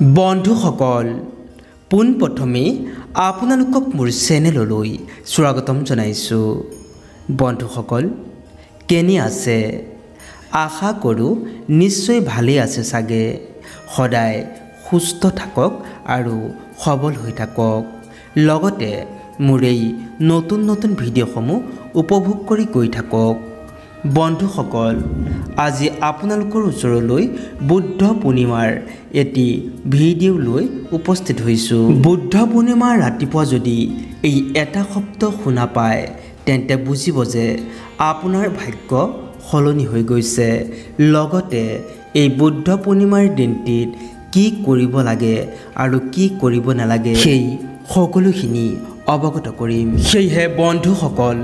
বন্ধুসকল পোনপ্ৰথমে আপোনালোকক মোৰ চেনেললৈ স্বাগতম জনাইছোঁ। বন্ধুসকল কেনে আছে? আশা কৰোঁ নিশ্চয় ভালেই আছে চাগে। সদায় সুস্থ থাকক আৰু সবল হৈ থাকক। লগতে মোৰ এই নতুন নতুন ভিডিঅ'সমূহ উপভোগ কৰি গৈ থাকক। বন্ধুসকল আজি আপোনালোকৰ ওচৰলৈ বুদ্ধ পূৰ্ণিমাৰ এটি ভিডিঅ' লৈ উপস্থিত হৈছোঁ। বুদ্ধ পূৰ্ণিমাৰ ৰাতিপুৱা যদি এই এটা শব্দ শুনা পায় তেন্তে বুজিব যে আপোনাৰ ভাগ্য সলনি হৈ গৈছে। লগতে এই বুদ্ধ পূৰ্ণিমাৰ দিনটিত কি কৰিব লাগে আৰু কি কৰিব নালাগে সেই সকলোখিনি অৱগত কৰিম। সেয়েহে বন্ধুসকল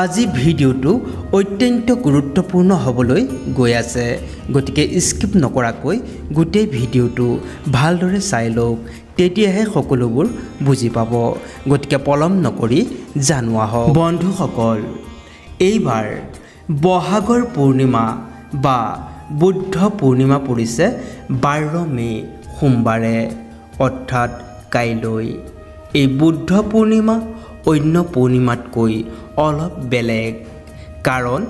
আজি ভিডিঅ'টো অত্যন্ত গুৰুত্বপূৰ্ণ হ'বলৈ গৈ আছে। গতিকে স্কিপ নকৰাকৈ গোটেই ভিডিঅ'টো ভালদৰে চাই লওক, তেতিয়াহে সকলোবোৰ বুজি পাব। গতিকে পলম নকৰি জনোৱা হওক। বন্ধুসকল এইবাৰ বহাগৰ পূৰ্ণিমা বা বুদ্ধ পূৰ্ণিমা পৰিছে 12 মে সোমবাৰে, অৰ্থাৎ কাইলৈ। এই বুদ্ধ পূৰ্ণিমা অন্য পূৰ্ণিমাতকৈ অলপ বেলেগ, কাৰণ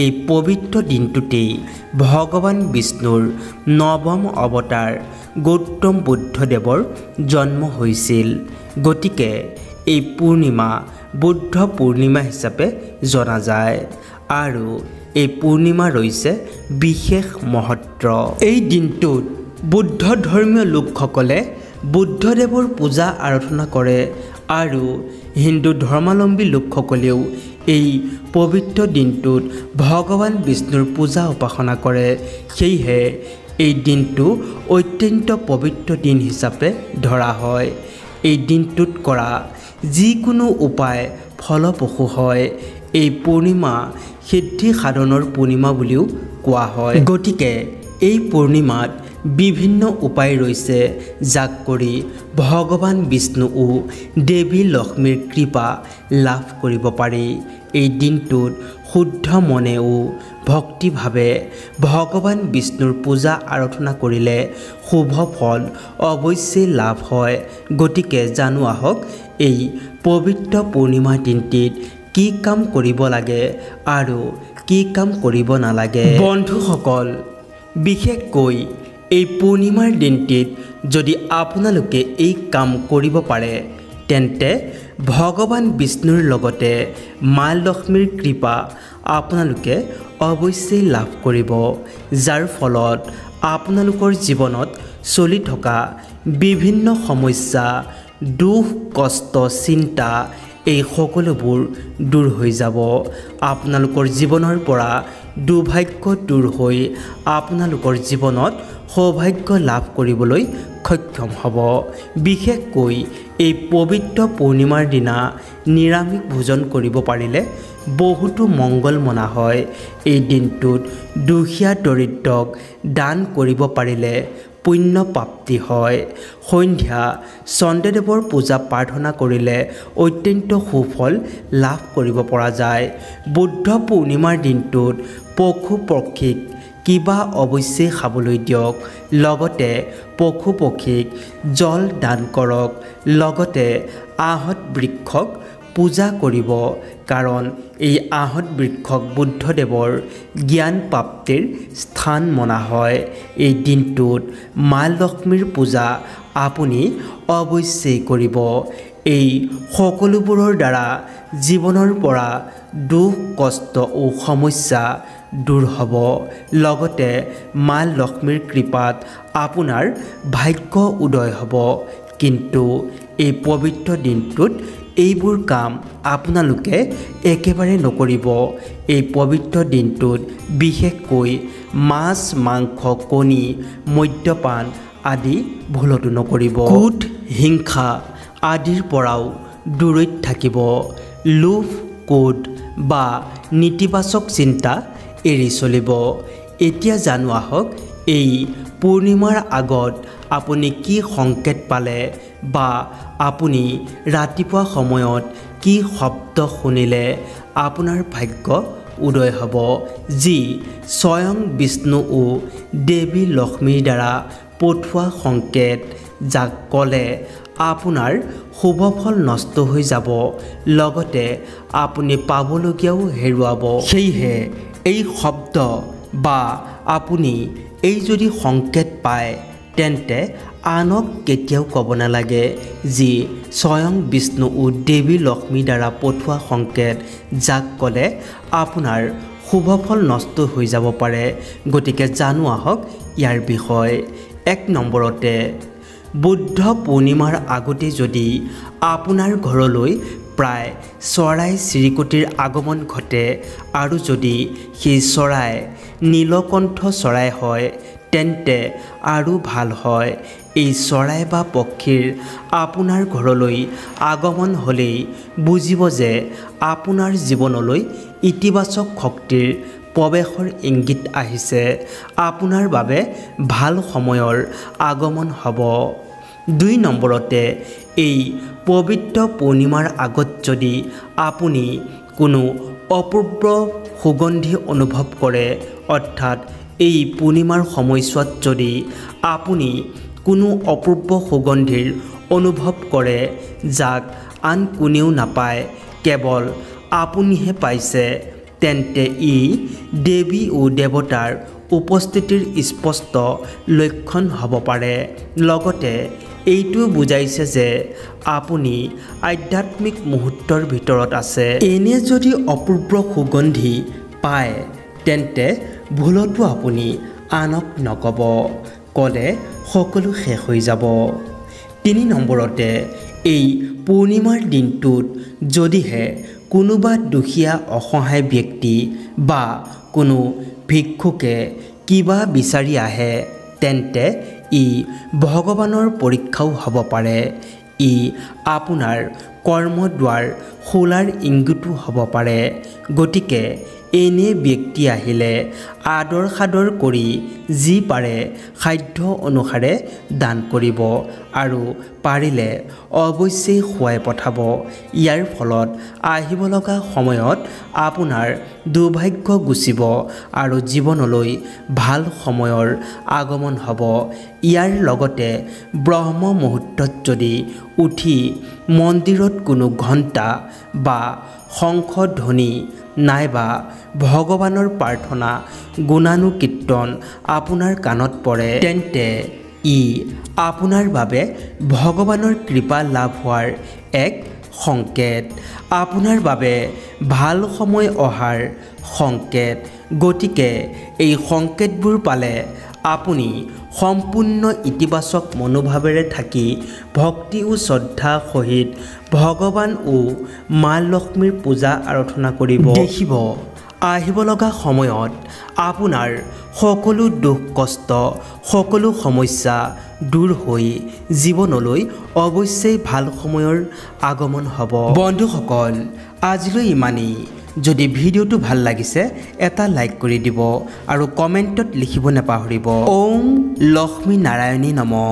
এই পবিত্ৰ দিনটোতেই ভগৱান বিষ্ণুৰ নৱম অৱতাৰ গৌতম বুদ্ধদেৱৰ জন্ম হৈছিল। গতিকে এই পূৰ্ণিমা বুদ্ধ পূৰ্ণিমা হিচাপে জনা যায় আৰু এই পূৰ্ণিমা ৰৈছে বিশেষ মহত্ব। এই দিনটোত বুদ্ধ ধৰ্মীয় লোকসকলে বুদ্ধদেৱৰ পূজা আৰাধনা কৰে আৰু হিন্দু ধৰ্মাৱলম্বী লোকসকলেও এই পবিত্ৰ দিনটোত ভগৱান বিষ্ণুৰ পূজা উপাসনা কৰে। সেয়েহে এই দিনটো অত্যন্ত পবিত্ৰ দিন হিচাপে ধৰা হয়। এই দিনটোত কৰা যিকোনো উপায় ফলপ্ৰসূ হয়। এই পূৰ্ণিমা সিদ্ধি সাধনৰ পূৰ্ণিমা বুলিও কোৱা হয়। গতিকে এই পূৰ্ণিমাত বিভিন্ন উপায় ৰৈছে, যাক কৰি ভগৱান বিষ্ণু ও দেৱী লক্ষ্মীৰ কৃপা লাভ কৰিব পাৰি। এই দিনটোত শুদ্ধ মনেও ভক্তিভাৱে ভগৱান বিষ্ণুৰ পূজা আৰাধনা কৰিলে শুভ ফল অৱশ্যেই লাভ হয়। গতিকে জানো আহক এই পবিত্ৰ পূৰ্ণিমাৰ দিনটিত কি কাম কৰিব লাগে আৰু কি কাম কৰিব নালাগে। বন্ধুসকল বিশেষকৈ এই পূৰ্ণিমাৰ দিনটিত যদি আপোনালোকে এই কাম কৰিব পাৰে তেন্তে ভগৱান বিষ্ণুৰ লগতে মা লক্ষ্মীৰ কৃপা আপোনালোকে অৱশ্যেই লাভ কৰিব, যাৰ ফলত আপোনালোকৰ জীৱনত চলি থকা বিভিন্ন সমস্যা, দুখ, কষ্ট, চিন্তা এই সকলোবোৰ দূৰ হৈ যাব। আপোনালোকৰ জীৱনৰ পৰা দুৰ্ভাগ্য দূৰ হৈ আপোনালোকৰ জীৱনত সৌভাগ্য লাভ কৰিবলৈ সক্ষম হ'ব। বিশেষকৈ এই পবিত্ৰ পূৰ্ণিমাৰ দিনা নিৰামিষ ভোজন কৰিব পাৰিলে বহুতো মংগল মনা হয়। এই দিনটোত দুখীয়া দৰিদ্ৰক দান কৰিব পাৰিলে পুণ্য প্ৰাপ্তি হয়। সন্ধ্যা চন্দ্ৰদেৱৰ পূজা প্ৰাৰ্থনা কৰিলে অত্যন্ত সুফল লাভ কৰিব পৰা যায়। বুদ্ধ পূৰ্ণিমাৰ দিনটোত পশু পক্ষীক কিবা অৱশ্যেই খাবলৈ দিয়ক, লগতে পশু পক্ষীক জল দান কৰক। লগতে আহঁত বৃক্ষক পূজা কৰিব, কাৰণ এই আহঁত বৃক্ষক বুদ্ধদেৱৰ জ্ঞান প্ৰাপ্তিৰ স্থান মনা হয়। এই দিনটোত মা লক্ষ্মীৰ পূজা আপুনি অৱশ্যেই কৰিব। এই সকলোবোৰৰ দ্বাৰা জীৱনৰ পৰা দুখ, কষ্ট ও সমস্যা দূৰ হ'ব। লগতে মা লক্ষ্মীৰ কৃপাত আপোনাৰ ভাগ্য উদয় হ'ব। কিন্তু এই পবিত্ৰ দিনটোত এইবোৰ কাম আপোনালোকে একেবাৰে নকৰিব। এই পবিত্ৰ দিনটোত বিশেষকৈ মাছ, মাংস, কণী, মদ্যপান আদি ভুলতো নকৰিব। ক্ৰোধ, হিংসা আদিৰ পৰাও দূৰৈত থাকিব। লোভ, ক্ৰোধ বা নেতিবাচক চিন্তা এৰি চলিব। এতিয়া জানো আহক এই পূৰ্ণিমাৰ আগত আপুনি কি সংকেত পালে বা আপুনি ৰাতিপুৱা সময়ত কি শব্দ শুনিলে আপোনাৰ ভাগ্য উদয় হ'ব, যি স্বয়ং বিষ্ণু ও দেৱী লক্ষ্মীৰ দ্বাৰা পঠোৱা সংকেত যাক ক'লে আপোনাৰ শুভ ফল নষ্ট হৈ যাব লগতে আপুনি পাবলগীয়াও হেৰুৱাব সেয়েহে এই শব্দ বা আপুনি এই যদি সংকেত পায় তেন্তে আনক কেতিয়াও ক'ব নালাগে যি স্বয়ং বিষ্ণু ও দেৱী লক্ষ্মীৰ দ্বাৰা পঠোৱা সংকেত যাক ক'লে আপোনাৰ শুভ ফল নষ্ট হৈ যাব পাৰে গতিকে জানো আহক ইয়াৰ বিষয় 1 নম্বৰতে বুদ্ধ পূৰ্ণিমাৰ আগতে যদি আপোনাৰ ঘৰলৈ প্ৰায় চৰাই চিৰিকটিৰ আগমন ঘটে আৰু যদি সেই চৰাই নীলকণ্ঠ চৰাই হয় তেন্তে আৰু ভাল হয় এই চৰাই বা পক্ষীৰ আপোনাৰ ঘৰলৈ আগমন হ'লেই বুজিব যে আপোনাৰ জীৱনলৈ ইতিবাচক শক্তিৰ প্ৰৱেশৰ ইংগিত আহিছে আপোনাৰ বাবে ভাল সময়ৰ আগমন হ'ব 2 নম্বৰতে এই পবিত্ৰ পূৰ্ণিমাৰ আগত যদি আপুনি কোনো অপূৰ্ব সুগন্ধি অনুভৱ কৰে অৰ্থাৎ এই পূৰ্ণিমাৰ সময়ছোৱাত যদি আপুনি কোনো অপূৰ্ব সুগন্ধিৰ অনুভৱ কৰে যাক আন কোনেও নাপায় কেৱল আপুনিহে পাইছে তেন্তে ই দেৱী ও দেৱতাৰ উপস্থিতিৰ স্পষ্ট লক্ষণ হ'ব পাৰে লগতে এইটো বুজাইছে যে আপুনি আধ্যাত্মিক মুহূৰ্তৰ ভিতৰত আছে এনে যদি অপূৰ্ব সুগন্ধি পায় তেন্তে ভুলতো আপুনি আনক নক'ব ক'লে সকলো শেষ হৈ যাব 3 নম্বৰতে এই পূৰ্ণিমাৰ দিনটোত যদিহে কোনোবা দুখীয়া অসহায় ব্যক্তি বা কোনো ভিক্ষুকে কিবা বিচাৰি আহে তেন্তে ই ভগৱানৰ পৰীক্ষাও হ'ব পাৰে ই আপোনাৰ কৰ্মদ্বাৰ খোলাৰ ইংগিতো হ'ব পাৰে গতিকে এনে ব্যক্তি আহিলে আদৰ সাদৰ কৰি যি পাৰে সাধ্য অনুসাৰে দান কৰিব আৰু পাৰিলে অৱশ্যেই খুৱাই পঠাব ইয়াৰ ফলত আহিব লগা সময়ত আপোনাৰ দুৰ্ভাগ্য গুচিব আৰু জীৱনলৈ ভাল সময়ৰ আগমন হ'ব ইয়াৰ লগতে ব্ৰহ্ম মুহূৰ্তত যদি উঠি মন্দিৰত কোনো ঘণ্টা বা শংখ ধ্বনি নাইবা ভগৱানৰ প্ৰাৰ্থনা গুণানুকীৰ্তন আপোনাৰ কাণত পৰে তেন্তে ই আপোনাৰ বাবে ভগৱানৰ কৃপা লাভ হোৱাৰ এক সংকেত আপোনাৰ বাবে ভাল সময় অহাৰ সংকেত গতিকে এই সংকেতবোৰ পালে আপুনি সম্পূৰ্ণ ইতিবাচক মনোভাৱেৰে থাকি ভক্তি ও শ্ৰদ্ধা সহিত ভগৱান ও মা লক্ষ্মীৰ পূজা আৰাধনা কৰিব দেখিব আহিব লগা সময়ত আপোনাৰ সকলো দুখ কষ্ট সকলো সমস্যা দূৰ হৈ জীৱনলৈ অৱশ্যেই ভাল সময়ৰ আগমন হ'ব বন্ধুসকল আজিলৈ ইমানেই যদি ভিডিওটো ভাল লাগিছে এটা লাইক কৰি দিব আৰু কমেণ্টত লিখিব নাপাহৰিব ওম লক্ষ্মী নাৰায়ণী নমঃ